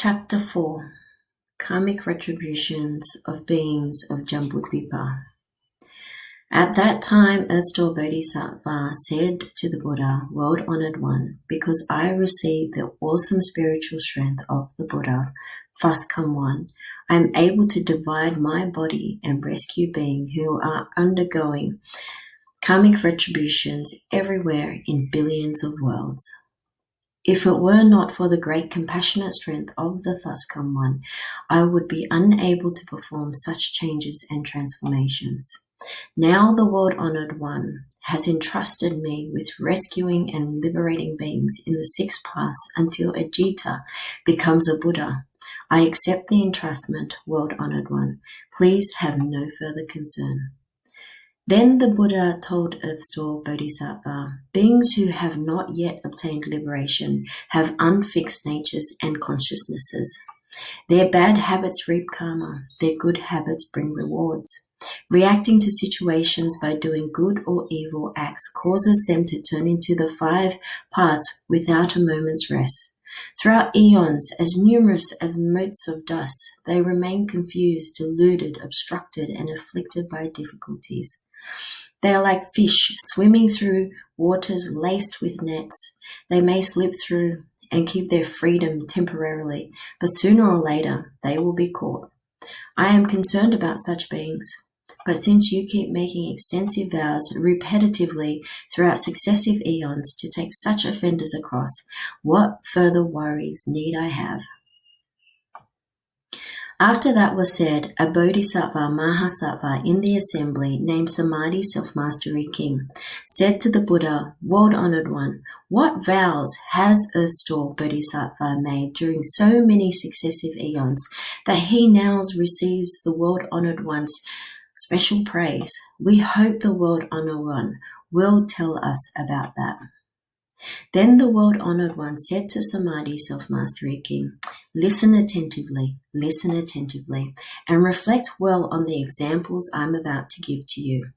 Chapter 4 Karmic Retributions of Beings of Jambudvipa. At that time, Earthstore Bodhisattva said to the Buddha, World-Honored One, because I received the awesome spiritual strength of the Buddha, thus come one, I am able to divide my body and rescue beings who are undergoing karmic retributions everywhere in billions of worlds. If it were not for the great compassionate strength of the thus come one, I would be unable to perform such changes and transformations. Now the world-honored one has entrusted me with rescuing and liberating beings in the six paths until Ajita becomes a Buddha. I accept the entrustment, world-honored one. Please have no further concern. Then the Buddha told Earthstore Bodhisattva, beings who have not yet obtained liberation have unfixed natures and consciousnesses. Their bad habits reap karma, their good habits bring rewards. Reacting to situations by doing good or evil acts causes them to turn into the 5 paths without a moment's rest. Throughout eons, as numerous as motes of dust, they remain confused, deluded, obstructed, and afflicted by difficulties. They are like fish swimming through waters laced with nets. They may slip through and keep their freedom temporarily, but sooner or later they will be caught. I am concerned about such beings, but since you keep making extensive vows repetitively throughout successive eons to take such offenders across, what further worries need I have? After that was said, a Bodhisattva Mahasattva in the assembly named Samadhi Self-Mastery King said to the Buddha, World-Honored One, what vows has Earthstore Bodhisattva made during so many successive eons that he now receives the World-Honored One's special praise? We hope the World-Honored One will tell us about that. Then the World-Honored One said to Samadhi Self-Mastery King, listen attentively, and reflect well on the examples I'm about to give to you.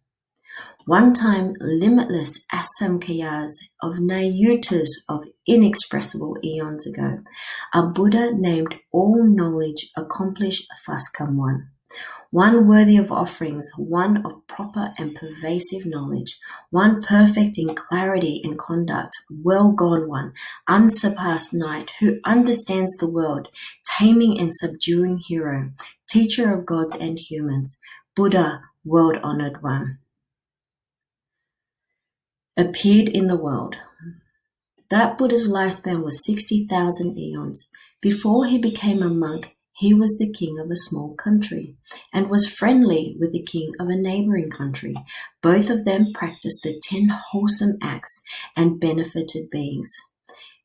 One time, limitless asamkhayas of nayutas of inexpressible eons ago, a Buddha named All Knowledge Accomplished thus come one. One worthy of offerings, one of proper and pervasive knowledge, one perfect in clarity and conduct, well gone one, unsurpassed knight who understands the world, taming and subduing hero, teacher of gods and humans, Buddha, world-honored one, appeared in the world. That Buddha's lifespan was 60,000 eons. Before he became a monk, he was the king of a small country and was friendly with the king of a neighboring country. Both of them practiced the 10 wholesome acts and benefited beings.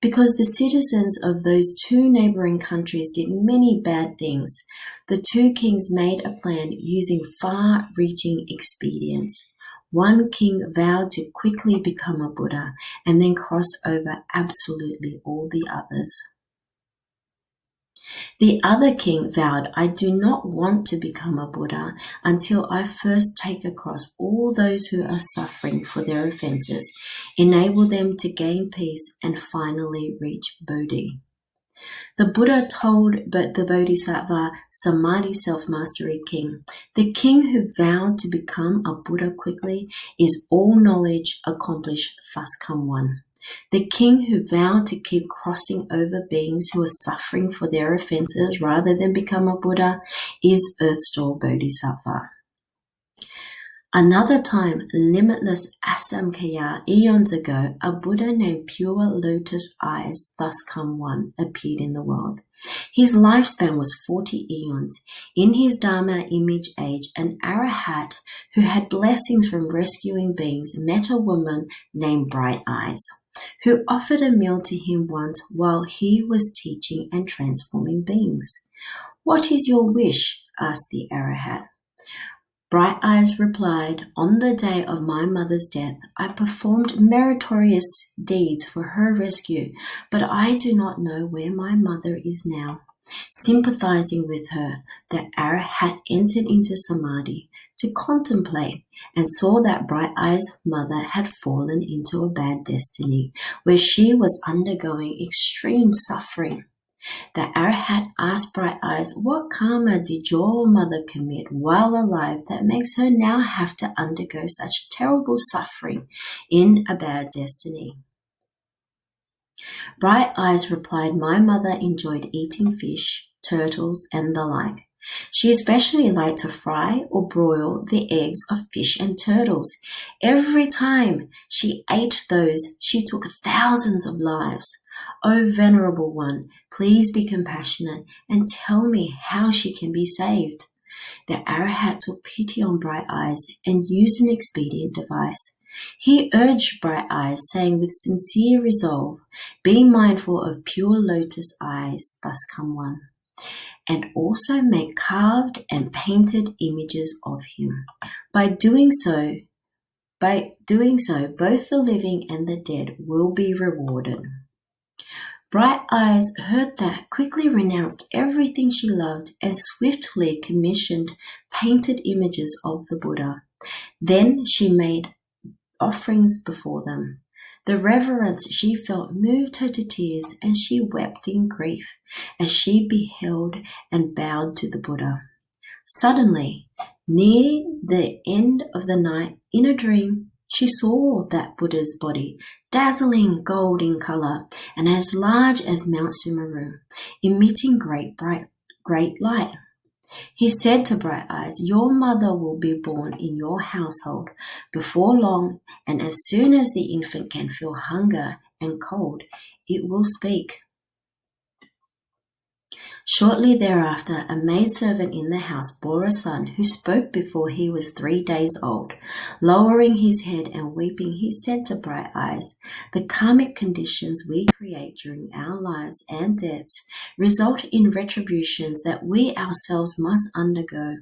Because the citizens of those 2 neighboring countries did many bad things, the 2 kings made a plan using far-reaching expedients. One king vowed to quickly become a Buddha and then cross over absolutely all the others. The other king vowed, I do not want to become a Buddha until I first take across all those who are suffering for their offenses, enable them to gain peace, and finally reach Bodhi. The Buddha told the Bodhisattva Samadhi Self-Mastery King, the king who vowed to become a Buddha quickly is all knowledge accomplished thus come one. The king who vowed to keep crossing over beings who are suffering for their offenses rather than become a Buddha is Earthstore Bodhisattva. Another time, limitless asamkhaya eons ago, a Buddha named Pure Lotus Eyes, thus come one, appeared in the world. His lifespan was 40 eons. In his Dharma image age, an arahat who had blessings from rescuing beings met a woman named Bright Eyes, who offered a meal to him once while he was teaching and transforming beings. What is your wish? Asked the arahat. Bright Eyes replied, on the day of my mother's death, I performed meritorious deeds for her rescue, but I do not know where my mother is now. Sympathizing with her, the arahat entered into samadhi to contemplate and saw that Bright Eyes' mother had fallen into a bad destiny, where she was undergoing extreme suffering. The Arahat asked Bright Eyes, what karma did your mother commit while alive that makes her now have to undergo such terrible suffering in a bad destiny? Bright Eyes replied, my mother enjoyed eating fish, turtles, and the like. She especially liked to fry or broil the eggs of fish and turtles. Every time she ate those, she took thousands of lives. O Venerable One, please be compassionate and tell me how she can be saved. The Arahat took pity on Bright Eyes and used an expedient device. He urged Bright Eyes, saying with sincere resolve, be mindful of pure lotus eyes, thus come one, and also make carved and painted images of him. By doing so, both the living and the dead will be rewarded. Bright Eyes heard that, quickly renounced everything she loved, and swiftly commissioned painted images of the Buddha. Then she made offerings before them. The reverence she felt moved her to tears, and she wept in grief as she beheld and bowed to the Buddha. Suddenly, near the end of the night, in a dream, she saw that Buddha's body, dazzling gold in color and as large as Mount Sumeru, emitting great light. He said to Bright Eyes, your mother will be born in your household before long, and as soon as the infant can feel hunger and cold, it will speak. Shortly thereafter, a maidservant in the house bore a son who spoke before he was 3 days old. Lowering his head and weeping, he said to Bright Eyes, the karmic conditions we create during our lives and deaths result in retributions that we ourselves must undergo.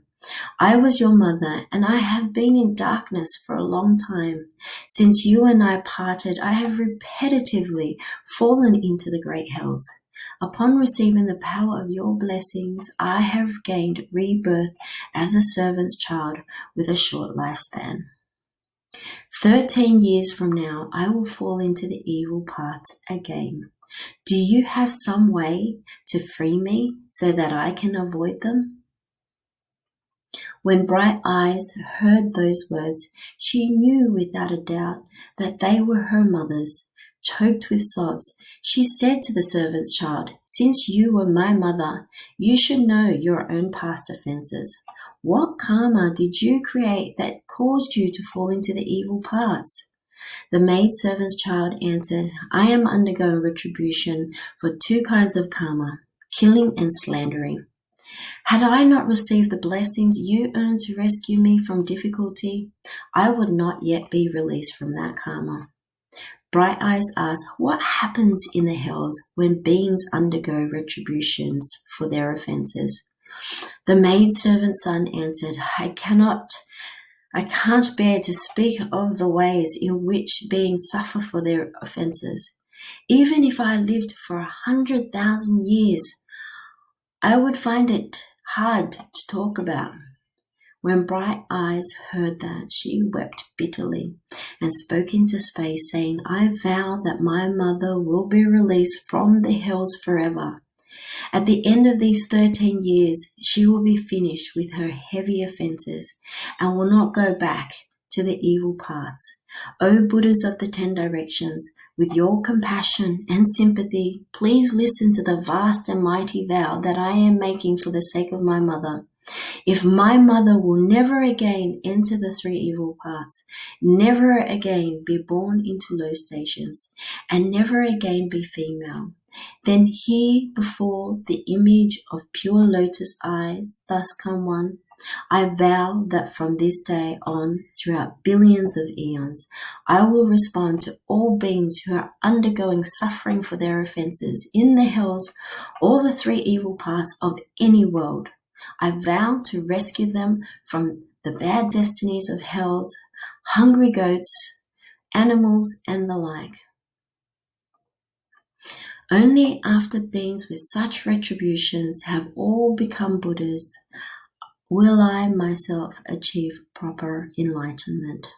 I was your mother, and I have been in darkness for a long time. Since you and I parted, I have repetitively fallen into the great hells. Upon receiving the power of your blessings, I have gained rebirth as a servant's child with a short lifespan. 13 years from now, I will fall into the evil paths again. Do you have some way to free me so that I can avoid them? When Bright Eyes heard those words, she knew without a doubt that they were her mother's. Choked with sobs, she said to the servant's child, since you were my mother, you should know your own past offenses. What karma did you create that caused you to fall into the evil paths? The maidservant's child answered, I am undergoing retribution for 2 kinds of karma, killing and slandering. Had I not received the blessings you earned to rescue me from difficulty, I would not yet be released from that karma. Bright Eyes asked, what happens in the hells when beings undergo retributions for their offenses? The maidservant's son answered, I can't bear to speak of the ways in which beings suffer for their offenses. Even if I lived for 100,000 years, I would find it hard to talk about. When Bright Eyes heard that, she wept bitterly and spoke into space, saying, I vow that my mother will be released from the hells forever. At the end of these 13 years, she will be finished with her heavy offenses and will not go back to the evil paths. O Buddhas of the 10 directions, with your compassion and sympathy, please listen to the vast and mighty vow that I am making for the sake of my mother. If my mother will never again enter the 3 evil paths, never again be born into low stations, and never again be female, then here before the image of pure lotus eyes, thus come one, I vow that from this day on, throughout billions of eons, I will respond to all beings who are undergoing suffering for their offenses in the hells or the 3 evil paths of any world. I vow to rescue them from the bad destinies of hells, hungry goats, animals, and the like. Only after beings with such retributions have all become Buddhas will I myself achieve proper enlightenment.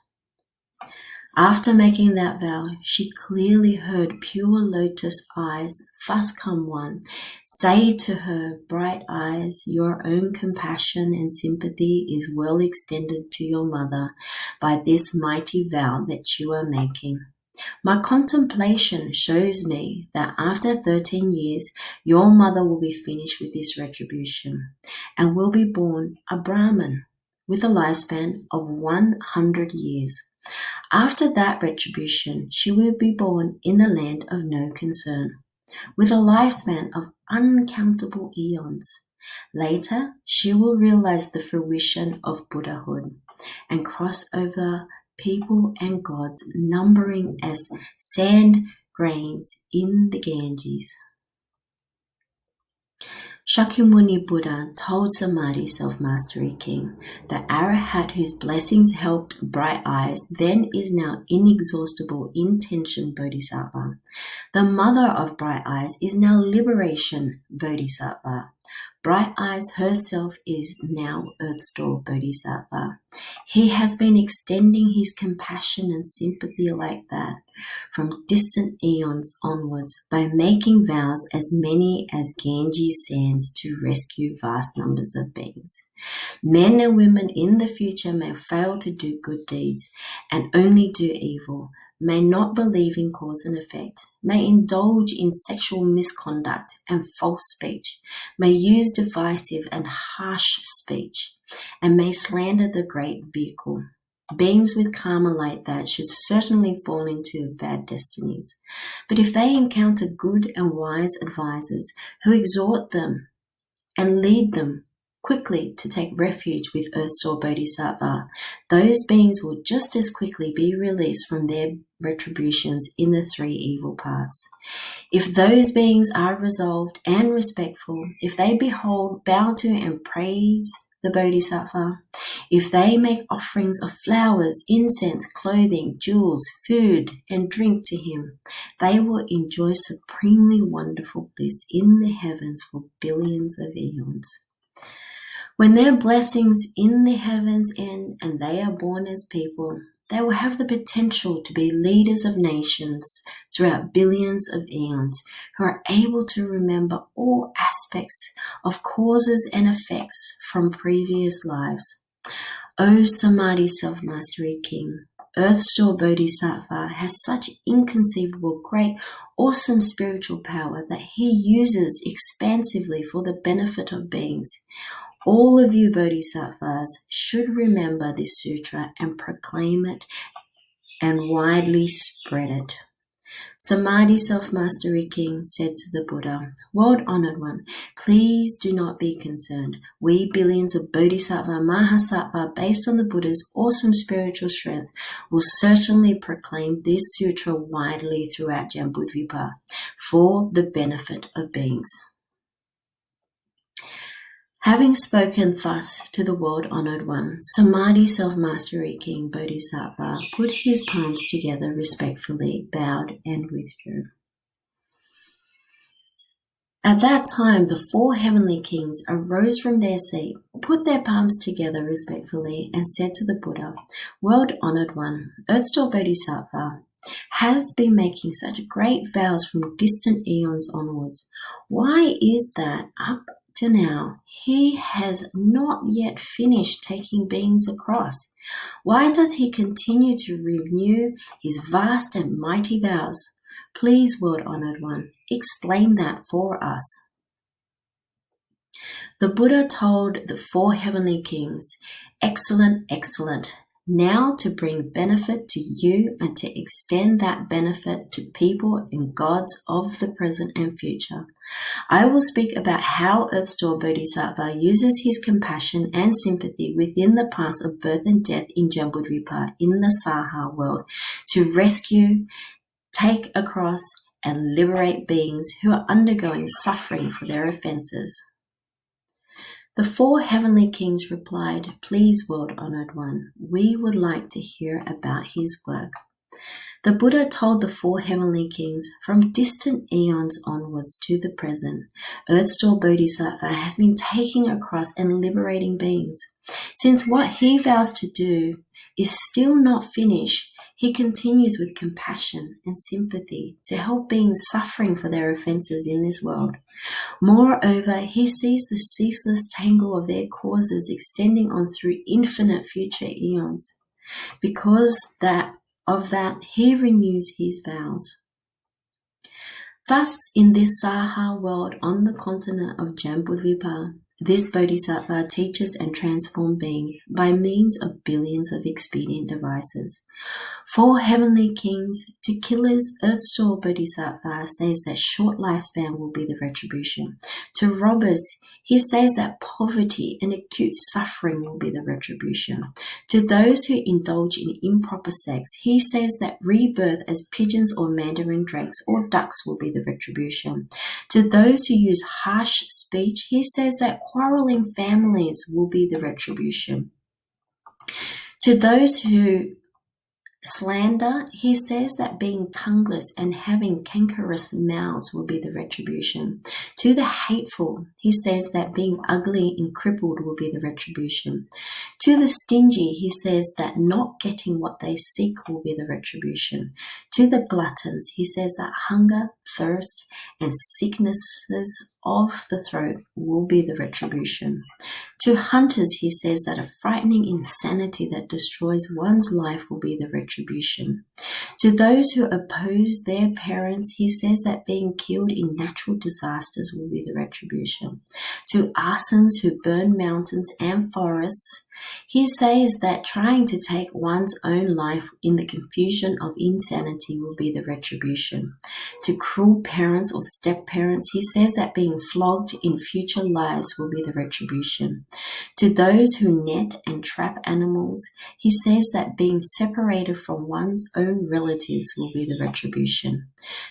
After making that vow, she clearly heard pure lotus eyes, thus come one, say to her, bright eyes, your own compassion and sympathy is well extended to your mother by this mighty vow that you are making. My contemplation shows me that after 13 years, your mother will be finished with this retribution and will be born a Brahmin with a lifespan of 100 years. After that retribution, she will be born in the land of no concern, with a lifespan of uncountable eons. Later, she will realize the fruition of Buddhahood and cross over people and gods numbering as sand grains in the Ganges. Shakyamuni Buddha told Samadhi Self-Mastery King, the arahat whose blessings helped Bright Eyes then is now inexhaustible intention Bodhisattva. The mother of Bright Eyes is now liberation Bodhisattva. Bright Eyes herself is now Earth-Store Bodhisattva. He has been extending his compassion and sympathy like that from distant eons onwards by making vows as many as Ganges sands to rescue vast numbers of beings. Men and women in the future may fail to do good deeds and only do evil, may not believe in cause and effect, may indulge in sexual misconduct and false speech, may use divisive and harsh speech, and may slander the great vehicle. Beings with karma like that should certainly fall into bad destinies. But if they encounter good and wise advisors who exhort them and lead them quickly to take refuge with Earth-Store Bodhisattva, those beings will just as quickly be released from their retributions in the three evil paths. If those beings are resolved and respectful, if they behold, bow to and praise the Bodhisattva, if they make offerings of flowers, incense, clothing, jewels, food, and drink to him, they will enjoy supremely wonderful bliss in the heavens for billions of eons. When their blessings in the heavens end and they are born as people, they will have the potential to be leaders of nations throughout billions of eons who are able to remember all aspects of causes and effects from previous lives. O Samadhi Self-Mastery King, Earth-Store Bodhisattva has such inconceivable, great, awesome spiritual power that he uses expansively for the benefit of beings. All of you Bodhisattvas should remember this sutra and proclaim it and widely spread it. Samadhi Self-Mastery King said to the Buddha, World-Honored One, please do not be concerned. We billions of Bodhisattva Mahasattva, based on the Buddha's awesome spiritual strength, will certainly proclaim this sutra widely throughout Jambudvipa for the benefit of beings. Having spoken thus to the world-honored one, Samadhi Self-Mastery King Bodhisattva put his palms together respectfully, bowed, and withdrew. At that time, the four heavenly kings arose from their seat, put their palms together respectfully, and said to the Buddha, World-honored one, Earth-Store Bodhisattva has been making such great vows from distant eons onwards. Why is that up to now, he has not yet finished taking beings across? Why does he continue to renew his vast and mighty vows? Please, world-honored one, explain that for us. The Buddha told the four heavenly kings, Excellent, excellent. Now to bring benefit to you and to extend that benefit to people and gods of the present and future, I will speak about how Earth-Store Bodhisattva uses his compassion and sympathy within the paths of birth and death in Jambudvipa in the Saha world to rescue, take across, and liberate beings who are undergoing suffering for their offenses. The four heavenly kings replied, Please, world-honored one, we would like to hear about his work. The Buddha told the four heavenly kings, from distant eons onwards to the present, Earth-Store Bodhisattva has been taking across and liberating beings. Since what he vows to do is still not finished, he continues with compassion and sympathy to help beings suffering for their offences in this world. Moreover, he sees the ceaseless tangle of their causes extending on through infinite future eons. Because of that, he renews his vows. Thus, in this Saha world on the continent of Jambudvipa, this Bodhisattva teaches and transforms beings by means of billions of expedient devices. For heavenly kings, to killers, earth-store Bodhisattva says that short lifespan will be the retribution. To robbers, he says that poverty and acute suffering will be the retribution. To those who indulge in improper sex, he says that rebirth as pigeons or mandarin drakes or ducks will be the retribution. To those who use harsh speech, he says that quarreling families will be the retribution. To those who slander, he says that being tongueless and having cankerous mouths will be the retribution. To the hateful, he says that being ugly and crippled will be the retribution. To the stingy, he says that not getting what they seek will be the retribution. To the gluttons, he says that hunger, thirst, and sicknesses of the throat will be the retribution. To hunters, he says that a frightening insanity that destroys one's life will be the retribution. To those who oppose their parents, he says that being killed in natural disasters will be the retribution. To arsons who burn mountains and forests, he says that trying to take one's own life in the confusion of insanity will be the retribution. To cruel parents or step-parents, he says that being flogged in future lives will be the retribution. To those who net and trap animals, he says that being separated from one's own relatives will be the retribution.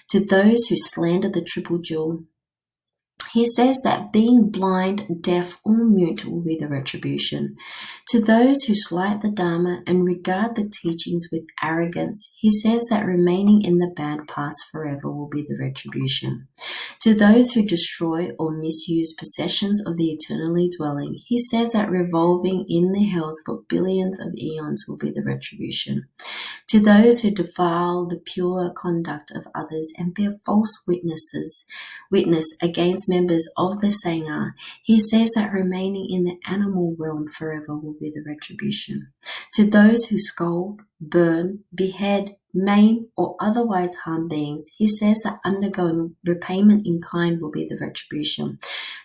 To those who slander the triple jewel, he says that being blind, deaf, or mute will be the retribution. To those who slight the Dharma and regard the teachings with arrogance, he says that remaining in the bad paths forever will be the retribution. To those who destroy or misuse possessions of the eternally dwelling, he says that revolving in the hells for billions of eons will be the retribution. To those who defile the pure conduct of others and bear false witness against members of the Sangha, he says that remaining in the animal realm forever will be the retribution. To those who scold, burn, behead, maim, or otherwise harm beings, he says that undergoing repayment in kind will be the retribution.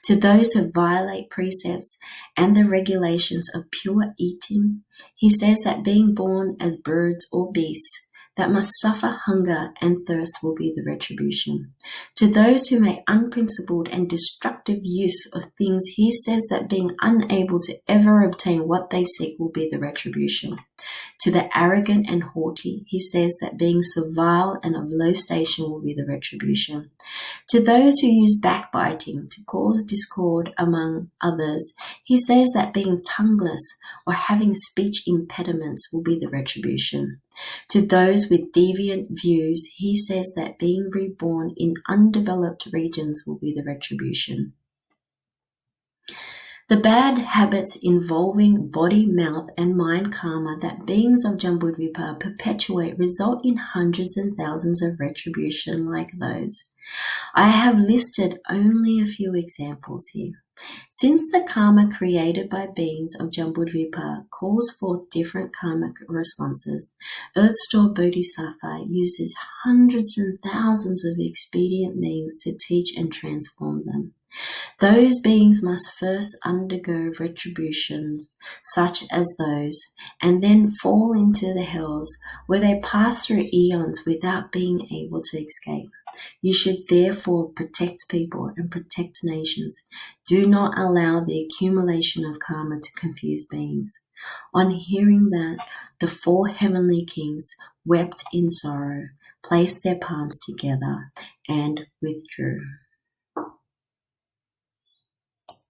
To those who violate precepts and the regulations of pure eating, he says that being born as birds or beasts that must suffer hunger and thirst will be the retribution. To those who make unprincipled and destructive use of things, he says that being unable to ever obtain what they seek will be the retribution. To the arrogant and haughty, he says that being servile and of low station will be the retribution. To those who use backbiting to cause discord among others, he says that being tongueless or having speech impediments will be the retribution. To those with deviant views, he says that being reborn in undeveloped regions will be the retribution. The bad habits involving body, mouth, and mind karma that beings of Jambudvipa perpetuate result in hundreds and thousands of retribution like those. I have listed only a few examples here. Since the karma created by beings of Jambudvipa calls forth different karmic responses, Earth-store Bodhisattva uses hundreds and thousands of expedient means to teach and transform them. Those beings must first undergo retributions such as those, and then fall into the hells, where they pass through eons without being able to escape. You should therefore protect people and protect nations. Do not allow the accumulation of karma to confuse beings. On hearing that, the 4 heavenly kings wept in sorrow, placed their palms together, and withdrew.